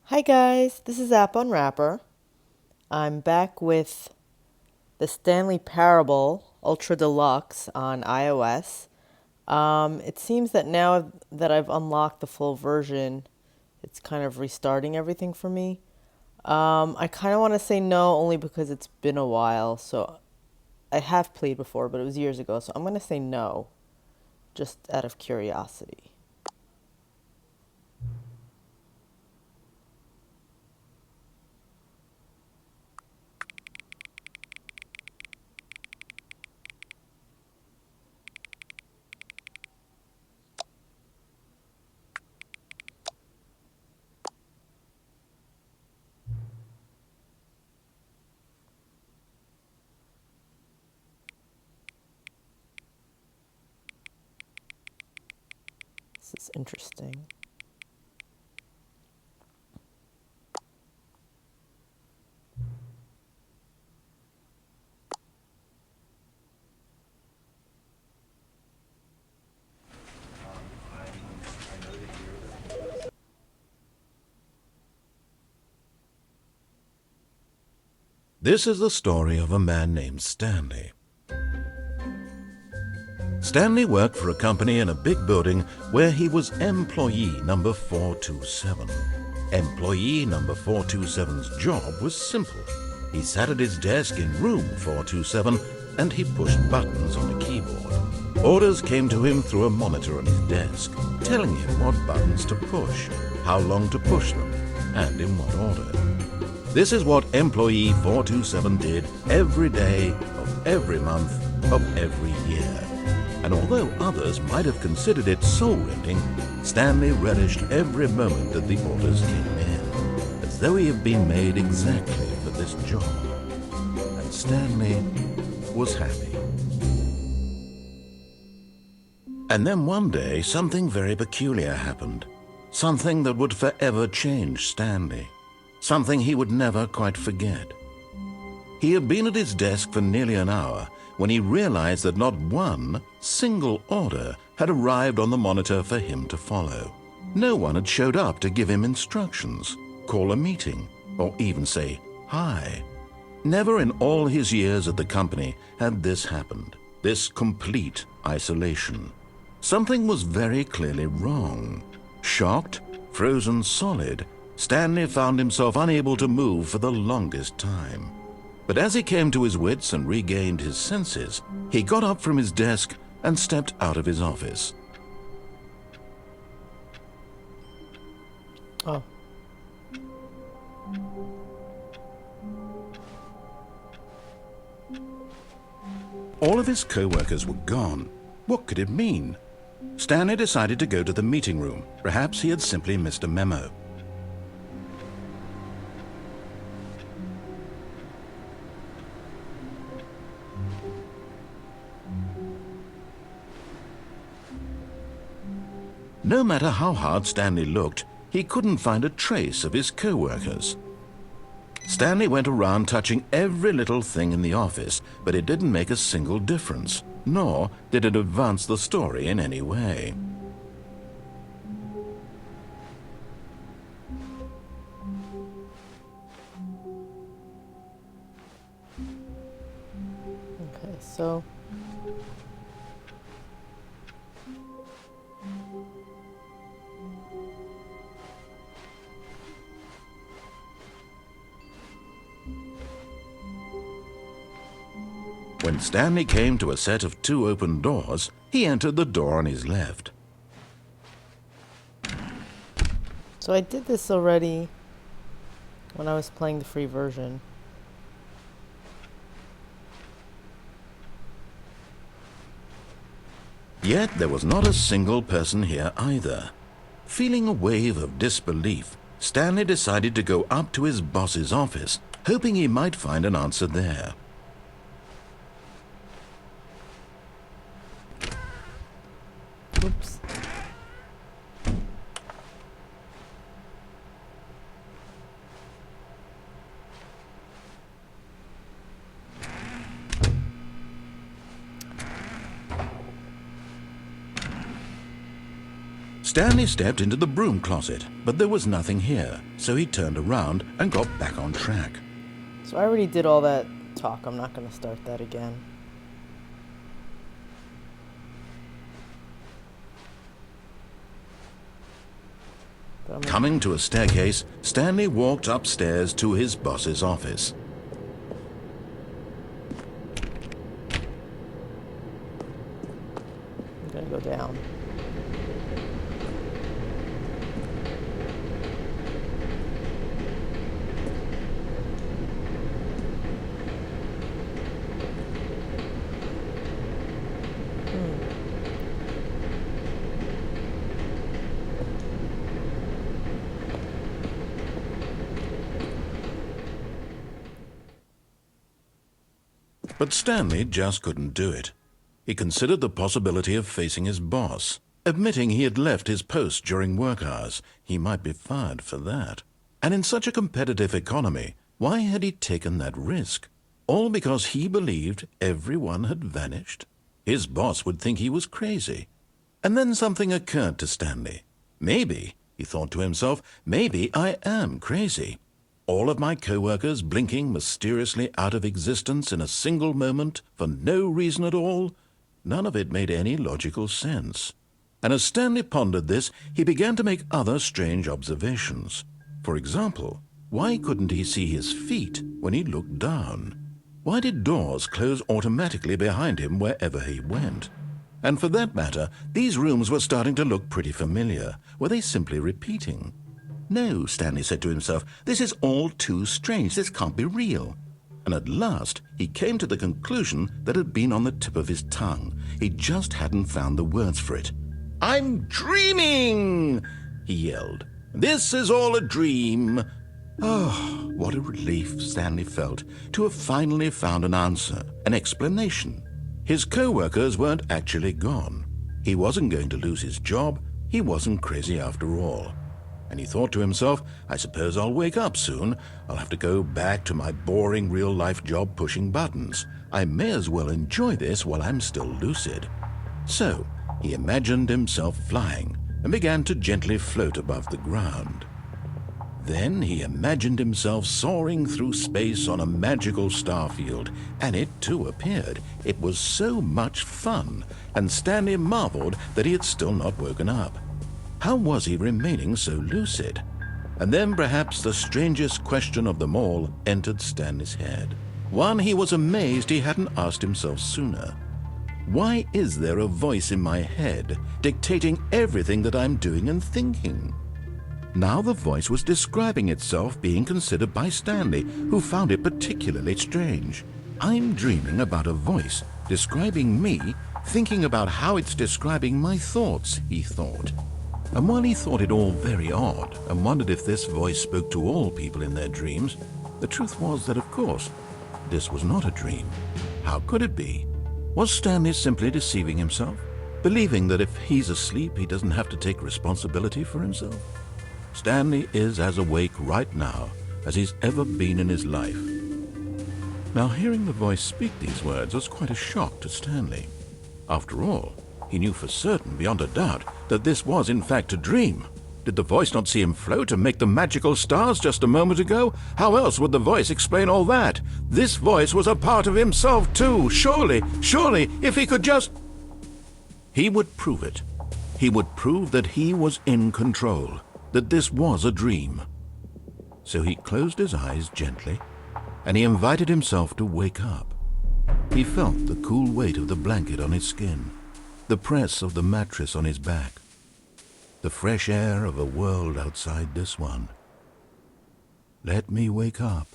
Hi guys, this is App Unwrapper. I'm back with the Stanley Parable Ultra Deluxe on iOS. It seems that now that I've unlocked the full version, it's kind of restarting everything for me. I kind of want to say no only because it's been a while, so I have played before, but it was years ago, so I'm going to say no, just out of curiosity. This is interesting. This is the story of a man named Stanley. Stanley worked for a company in a big building where he was employee number 427. Employee number 427's job was simple. He sat at his desk in room 427 and he pushed buttons on a keyboard. Orders came to him through a monitor on his desk, telling him what buttons to push, how long to push them, and in what order. This is what employee 427 did every day of every month of every year. And although others might have considered it soul-rending, Stanley relished every moment that the orders came in, as though he had been made exactly for this job. And Stanley was happy. And then one day, something very peculiar happened. Something that would forever change Stanley. Something he would never quite forget. He had been at his desk for nearly an hour when he realized that not one single order had arrived on the monitor for him to follow. No one had showed up to give him instructions, call a meeting, or even say hi. Never in all his years at the company had this happened, this complete isolation. Something was very clearly wrong. Shocked, frozen solid, Stanley found himself unable to move for the longest time. But as he came to his wits and regained his senses, he got up from his desk and stepped out of his office. Oh. All of his co-workers were gone. What could it mean? Stanley decided to go to the meeting room. Perhaps he had simply missed a memo. No matter how hard Stanley looked, he couldn't find a trace of his co-workers. Stanley went around touching every little thing in the office, but it didn't make a single difference, nor did it advance the story in any way. Okay, so When Stanley came to a set of 2 open doors, he entered the door on his left. I did this already when I was playing the free version. Yet there was not a single person here either. Feeling a wave of disbelief, Stanley decided to go up to his boss's office, hoping he might find an answer there. Oops. Stanley stepped into the broom closet, but there was nothing here, so he turned around and got back on track. So I already did all that talk. I'm not going to start that again. Coming to a staircase, Stanley walked upstairs to his boss's office. I'm going to go down. But Stanley just couldn't do it. He considered the possibility of facing his boss. Admitting he had left his post during work hours, he might be fired for that. And in such a competitive economy, why had he taken that risk? All because he believed everyone had vanished? His boss would think he was crazy. And then something occurred to Stanley. Maybe, he thought to himself, maybe I am crazy. All of my co-workers blinking mysteriously out of existence in a single moment for no reason at all? None of it made any logical sense. And as Stanley pondered this, he began to make other strange observations. For example, why couldn't he see his feet when he looked down? Why did doors close automatically behind him wherever he went? And for that matter, these rooms were starting to look pretty familiar. Were they simply repeating? No, Stanley said to himself, this is all too strange. This can't be real. And at last, he came to the conclusion that had been on the tip of his tongue. He just hadn't found the words for it. I'm dreaming, he yelled. This is all a dream. Oh, what a relief Stanley felt to have finally found an answer, an explanation. His co-workers weren't actually gone. He wasn't going to lose his job. He wasn't crazy after all. And he thought to himself, I suppose I'll wake up soon. I'll have to go back to my boring real-life job pushing buttons. I may as well enjoy this while I'm still lucid. So he imagined himself flying and began to gently float above the ground. Then he imagined himself soaring through space on a magical starfield, and it too appeared. It was so much fun, and Stanley marveled that he had still not woken up. How was he remaining so lucid? And then perhaps the strangest question of them all entered Stanley's head. One he was amazed he hadn't asked himself sooner. Why is there a voice in my head dictating everything that I'm doing and thinking? Now the voice was describing itself being considered by Stanley, who found it particularly strange. I'm dreaming about a voice describing me, thinking about how it's describing my thoughts, he thought. And while he thought it all very odd and wondered if this voice spoke to all people in their dreams, the truth was that, of course, this was not a dream. How could it be? Was Stanley simply deceiving himself, believing that if he's asleep, he doesn't have to take responsibility for himself? Stanley is as awake right now as he's ever been in his life. Now, hearing the voice speak these words was quite a shock to Stanley. After all, he knew for certain, beyond a doubt, that this was in fact a dream. Did the voice not see him float and make the magical stars just a moment ago? How else would the voice explain all that? This voice was a part of himself too. Surely, if he could just... He would prove it. He would prove that he was in control, that this was a dream. So he closed his eyes gently, and he invited himself to wake up. He felt the cool weight of the blanket on his skin, the press of the mattress on his back, the fresh air of a world outside this one. Let me wake up,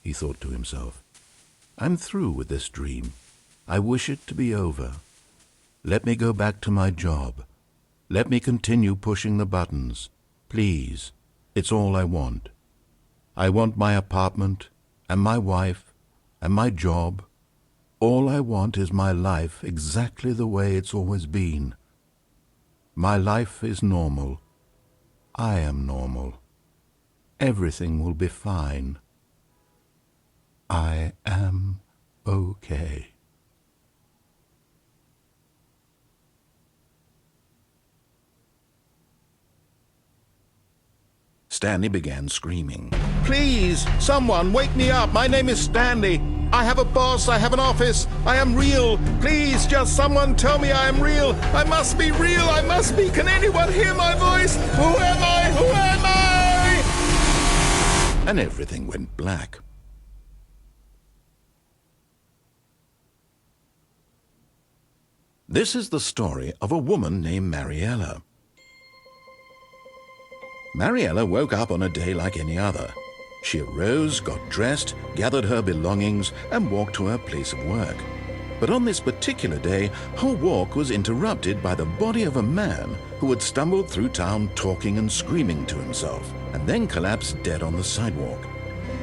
he thought to himself. I'm through with this dream. I wish it to be over. Let me go back to my job. Let me continue pushing the buttons. Please, it's all I want. I want my apartment and my wife and my job. All I want is my life exactly the way it's always been. My life is normal. I am normal. Everything will be fine. I am okay. Stanley began screaming. "Please, someone, wake me up. My name is Stanley. I have a boss. I have an office. I am real. Please, just someone tell me I am real. I must be real. I must be. Can anyone hear my voice? Who am I? Who am I?" And everything went black. This is the story of a woman named Mariella. Mariella woke up on a day like any other. She arose, got dressed, gathered her belongings, and walked to her place of work. But on this particular day, her walk was interrupted by the body of a man who had stumbled through town talking and screaming to himself, and then collapsed dead on the sidewalk.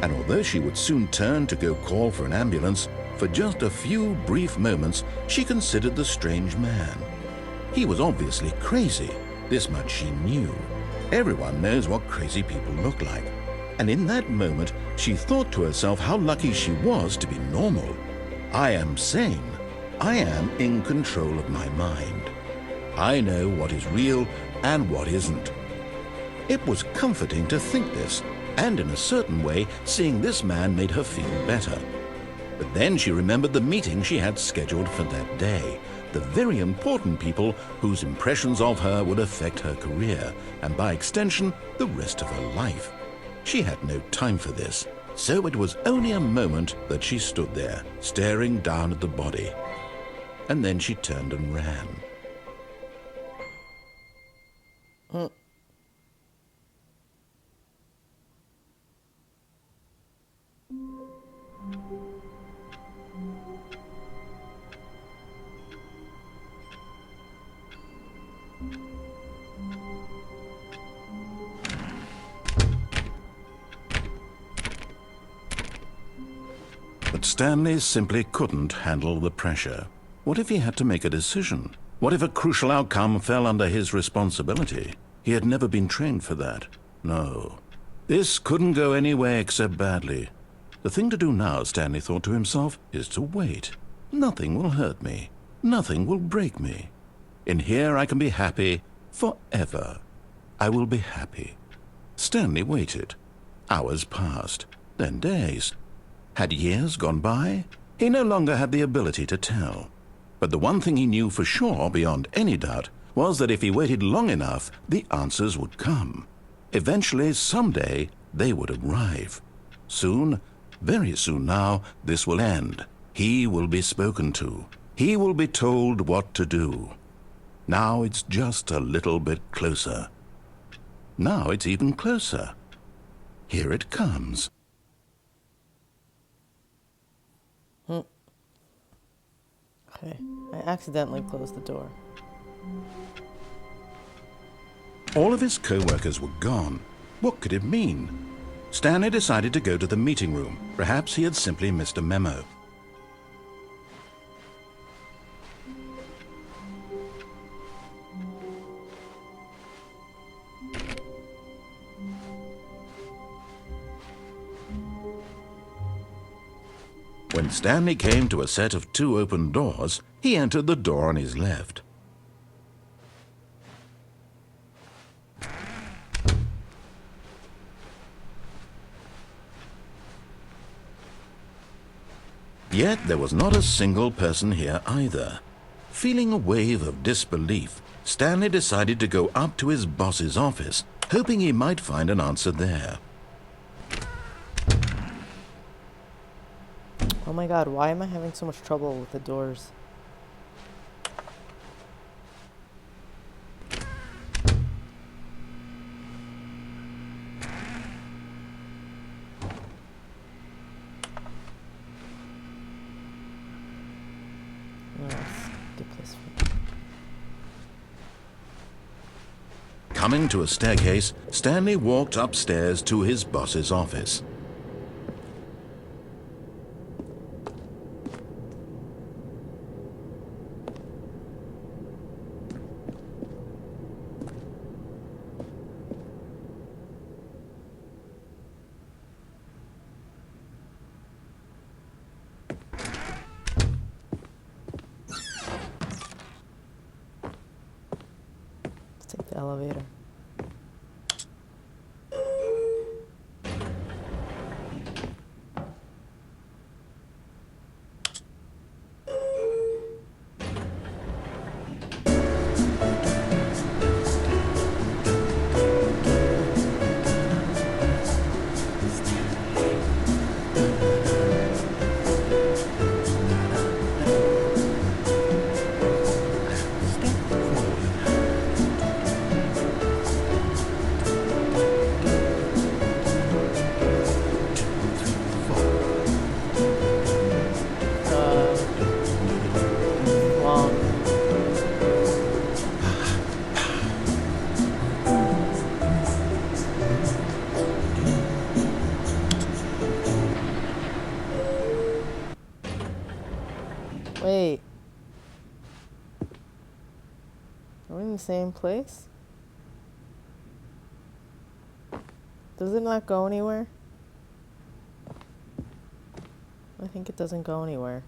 And although she would soon turn to go call for an ambulance, for just a few brief moments she considered the strange man. He was obviously crazy, this much she knew. Everyone knows what crazy people look like. And in that moment, she thought to herself how lucky she was to be normal. I am sane. I am in control of my mind. I know what is real and what isn't. It was comforting to think this, and in a certain way, seeing this man made her feel better. But then she remembered the meeting she had scheduled for that day, the very important people whose impressions of her would affect her career, and by extension, the rest of her life. She had no time for this, so it was only a moment that she stood there, staring down at the body. And then she turned and ran. But Stanley simply couldn't handle the pressure. What if he had to make a decision? What if a crucial outcome fell under his responsibility? He had never been trained for that. No. This couldn't go any way except badly. The thing to do now, Stanley thought to himself, is to wait. Nothing will hurt me. Nothing will break me. In here I can be happy forever. I will be happy. Stanley waited. Hours passed, then days. Had years gone by? He no longer had the ability to tell. But the one thing he knew for sure, beyond any doubt, was that if he waited long enough, the answers would come. Eventually, someday, they would arrive. Soon, very soon now, this will end. He will be spoken to. He will be told what to do. Now it's just a little bit closer. Now it's even closer. Here it comes. Okay, I accidentally closed the door. All of his co-workers were gone. What could it mean? Stanley decided to go to the meeting room. Perhaps he had simply missed a memo. When Stanley came to a set of 2 open doors, he entered the door on his left. Yet there was not a single person here either. Feeling a wave of disbelief, Stanley decided to go up to his boss's office, hoping he might find an answer there. Oh my god, why am I having so much trouble with the doors? Coming to a staircase, Stanley walked upstairs to his boss's office. Let's take the elevator. we in the same place? Does it not go anywhere? I think it doesn't go anywhere.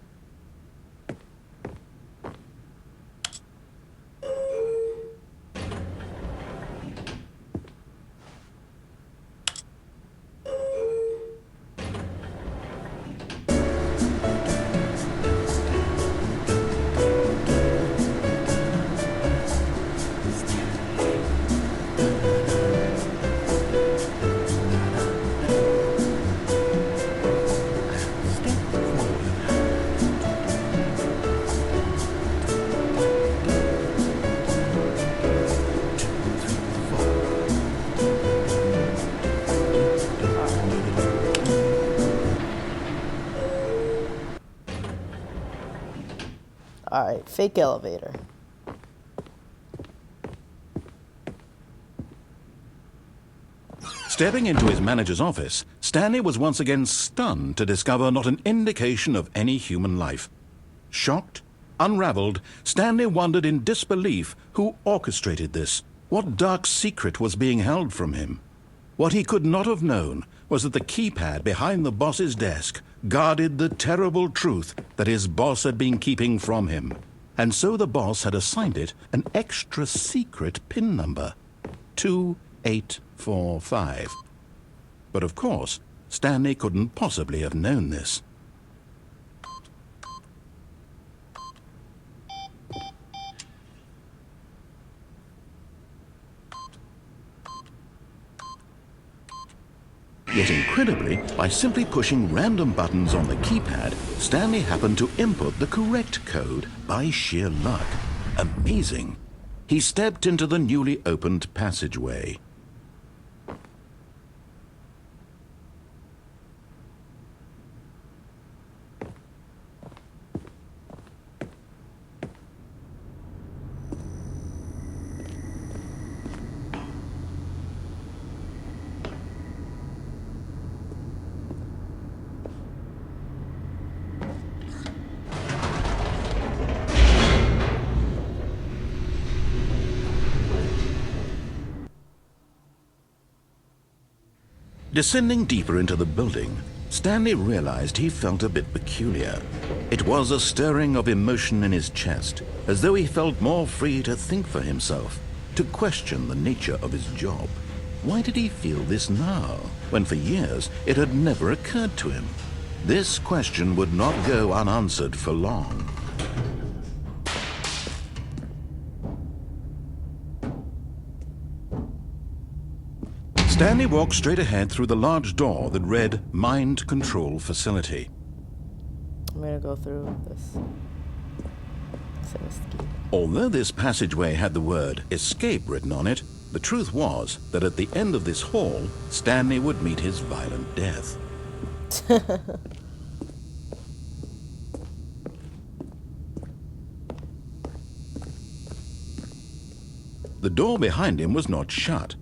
Alright, fake elevator. Stepping into his manager's office, Stanley was once again stunned to discover not an indication of any human life. Shocked, unraveled, Stanley wondered in disbelief who orchestrated this, what dark secret was being held from him. What he could not have known was that the keypad behind the boss's desk guarded the terrible truth that his boss had been keeping from him. And so the boss had assigned it an extra secret PIN number, 2845. But of course, Stanley couldn't possibly have known this. Yet incredibly, by simply pushing random buttons on the keypad, Stanley happened to input the correct code by sheer luck. Amazing. He stepped into the newly opened passageway. Descending deeper into the building, Stanley realized he felt a bit peculiar. It was a stirring of emotion in his chest, as though he felt more free to think for himself, to question the nature of his job. Why did he feel this now, when for years it had never occurred to him? This question would not go unanswered for long. Stanley walked straight ahead through the large door that read Mind Control Facility. I'm gonna go through this. Although this passageway had the word escape written on it, the truth was that at the end of this hall, Stanley would meet his violent death. The door behind him was not shut.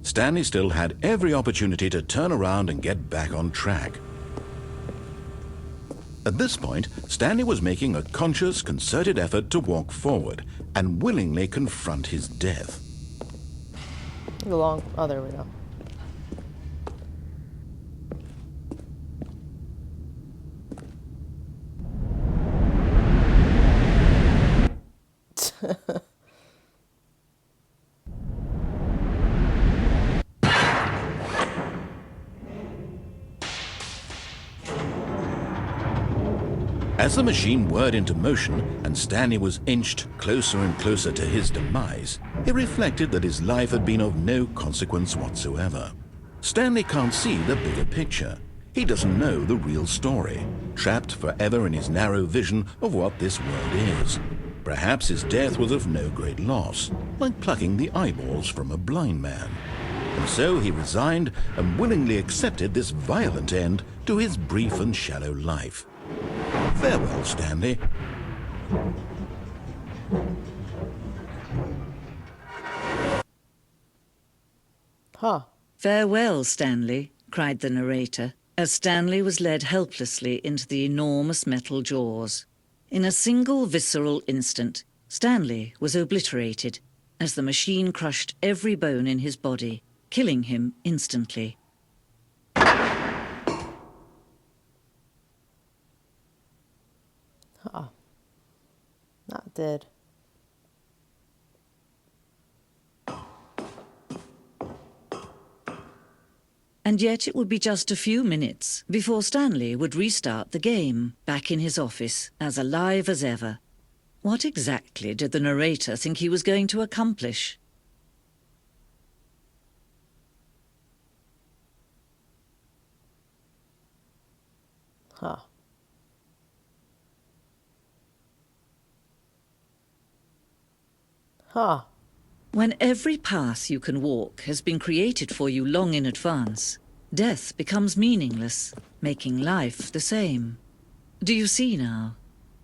Stanley still had every opportunity to turn around and get back on track. At this point, Stanley was making a conscious, concerted effort to walk forward and willingly confront his death. Oh, there we go. As the machine whirred into motion and Stanley was inched closer and closer to his demise, he reflected that his life had been of no consequence whatsoever. Stanley can't see the bigger picture. He doesn't know the real story, trapped forever in his narrow vision of what this world is. Perhaps his death was of no great loss, like plucking the eyeballs from a blind man. And so he resigned and willingly accepted this violent end to his brief and shallow life. Farewell, Stanley. Huh. Farewell, Stanley, cried the narrator, as Stanley was led helplessly into the enormous metal jaws. In a single visceral instant, Stanley was obliterated. as the machine crushed every bone in his body, killing him instantly. Huh. Not dead. And yet it would be just a few minutes before Stanley would restart the game, back in his office, as alive as ever. What exactly did the narrator think he was going to accomplish? Huh. Huh. When every path you can walk has been created for you long in advance, death becomes meaningless, making life the same. Do you see now?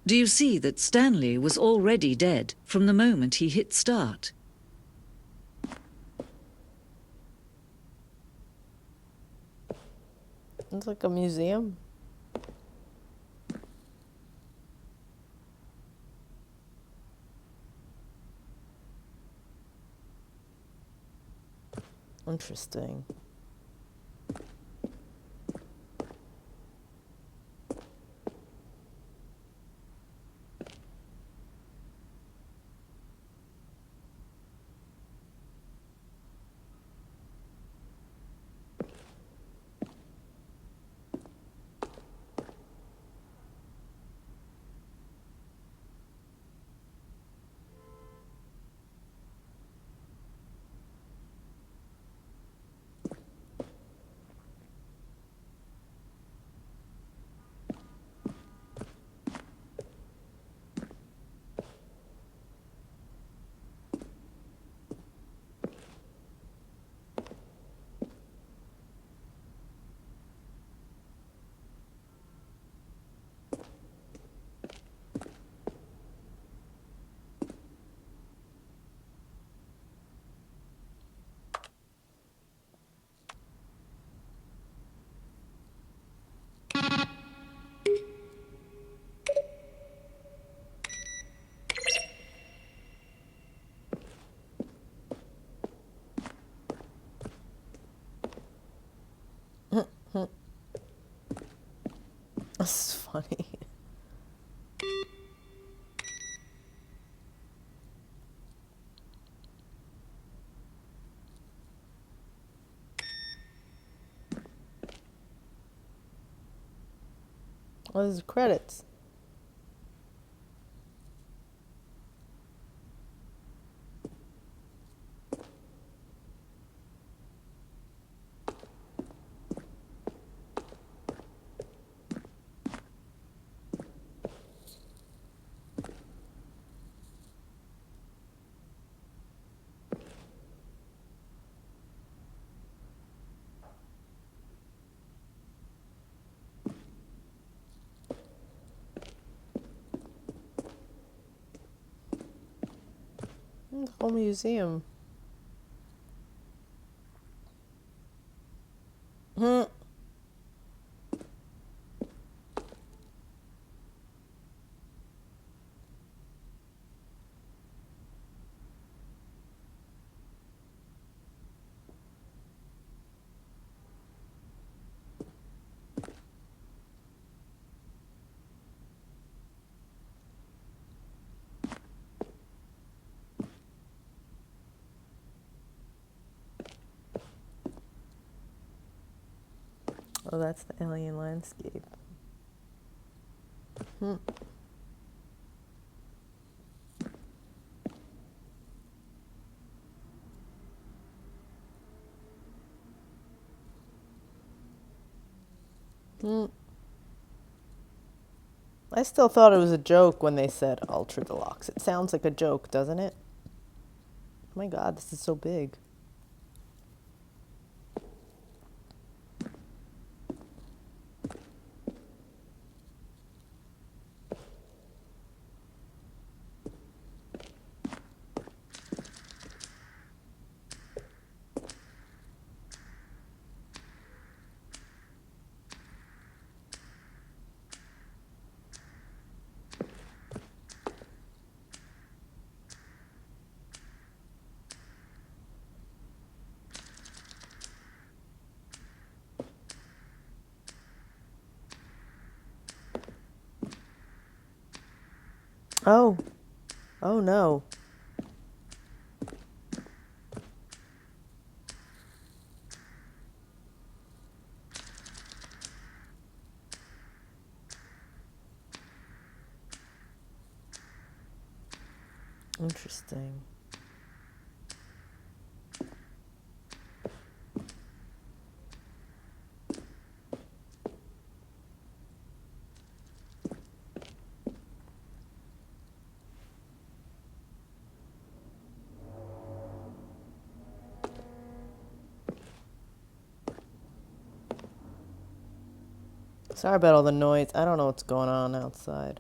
Do you see that Stanley was already dead from the moment he hit start? It's like a museum. Interesting. That's funny. Oh, there's credits. The whole museum. Hmm. Oh, that's the alien landscape. Hmm. Hmm. I still thought it was a joke when they said Ultra Deluxe. It sounds like a joke, doesn't it? Oh my God, this is so big. Oh, oh no. Interesting. Sorry about all the noise. I don't know what's going on outside.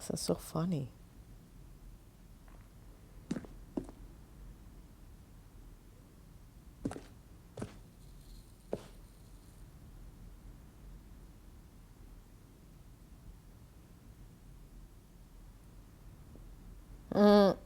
This is so funny. Mm.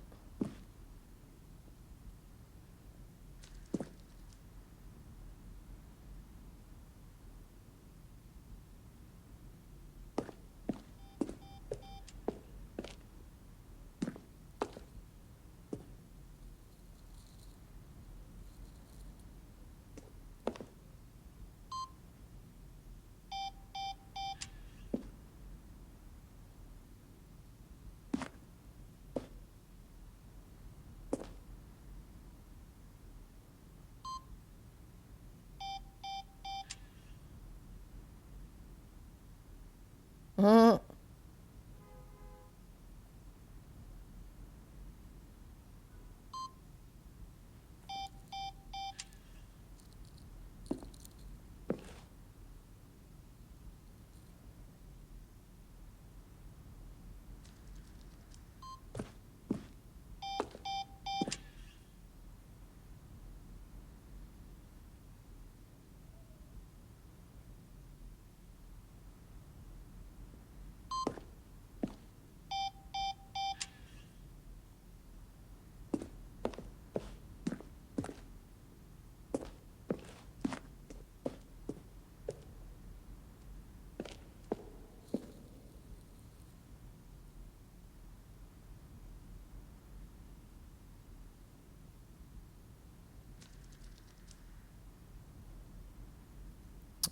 Mm.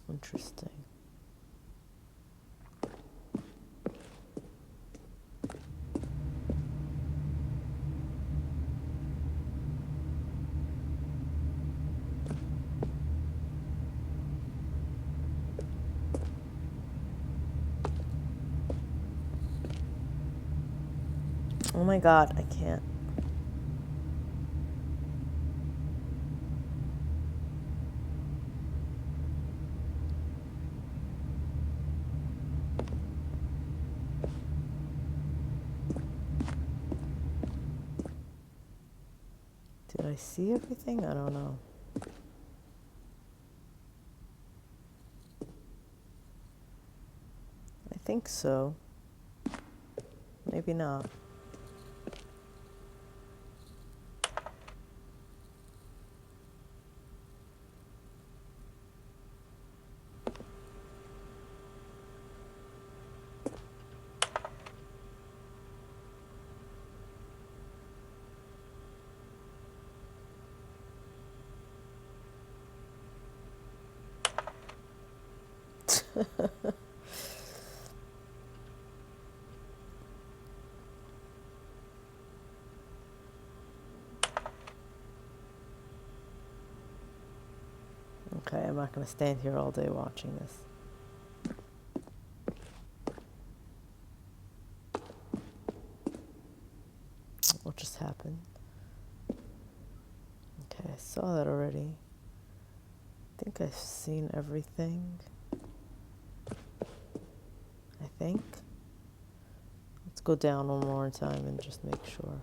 Interesting. Oh my god, I can't. Did I see everything? I don't know. I think so. Maybe not. Okay, I'm not going to stand here all day watching this. What just happened? Okay, I saw that already. I think I've seen everything. I think. Let's go down one more time and just make sure.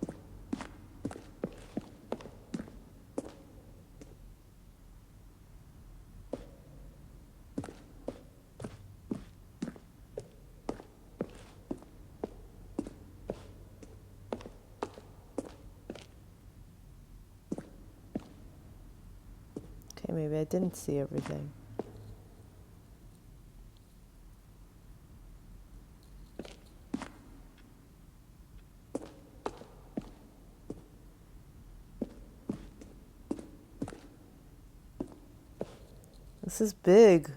Okay, maybe I didn't see everything. This is big.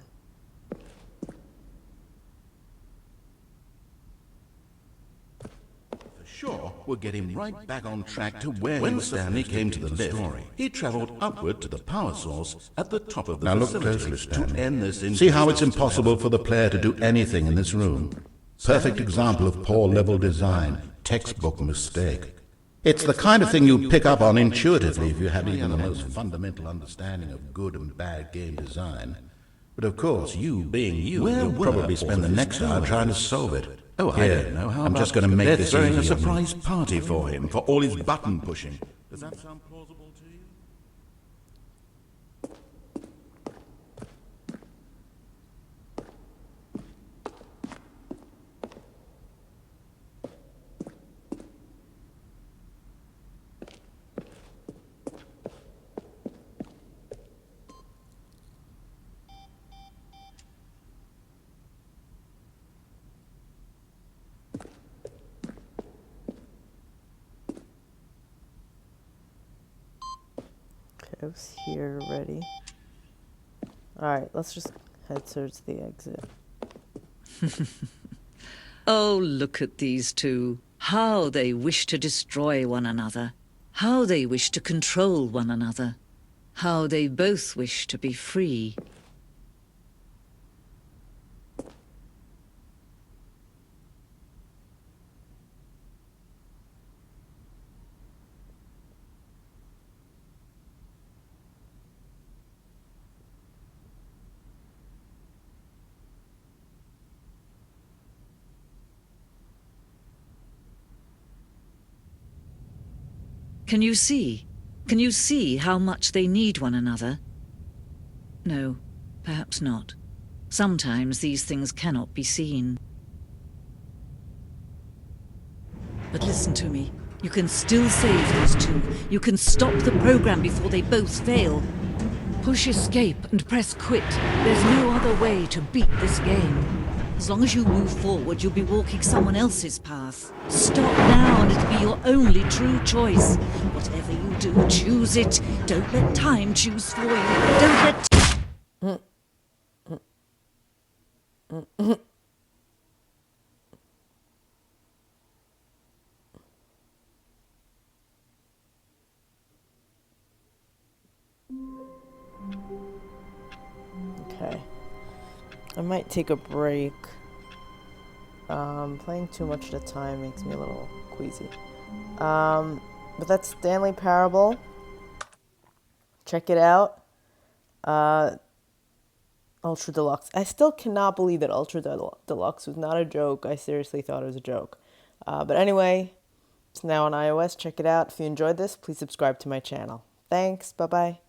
Sure, we're getting right back on track to where when Stanley came to the lift. He travelled upward to the power source at the top of the facility. Now look closely, Stanley. To end this See how it's impossible for the player to do anything in this room. Perfect example of poor level design. Textbook mistake. It's the kind of thing you pick up on intuitively if you have even the most fundamental understanding of good and bad game design. But of course, you being you, you'll probably spend the next hour trying to solve it. Oh, I don't know. How I'm just going to make this throwing a surprise party for him for all his button pushing. Does that sound plausible to you? I was here already. Alright, let's just head towards the exit. Oh, look at these two. How they wish to destroy one another. How they wish to control one another. How they both wish to be free. Can you see? Can you see how much they need one another? No, perhaps not. Sometimes these things cannot be seen. But listen to me. You can still save these two. You can stop the program before they both fail. Push escape and press quit. There's no other way to beat this game. As long as you move forward, you'll be walking someone else's path. Stop now and it'll be your only true choice. Whatever you do, choose it. Don't let time choose for you. Don't let... Okay. I might take a break. Playing too much at a time makes me a little queasy. But that's Stanley Parable. Check it out. Ultra Deluxe. I still cannot believe that Ultra Deluxe was not a joke. I seriously thought it was a joke. But anyway, it's now on iOS. Check it out. If you enjoyed this, please subscribe to my channel. Thanks. Bye-bye.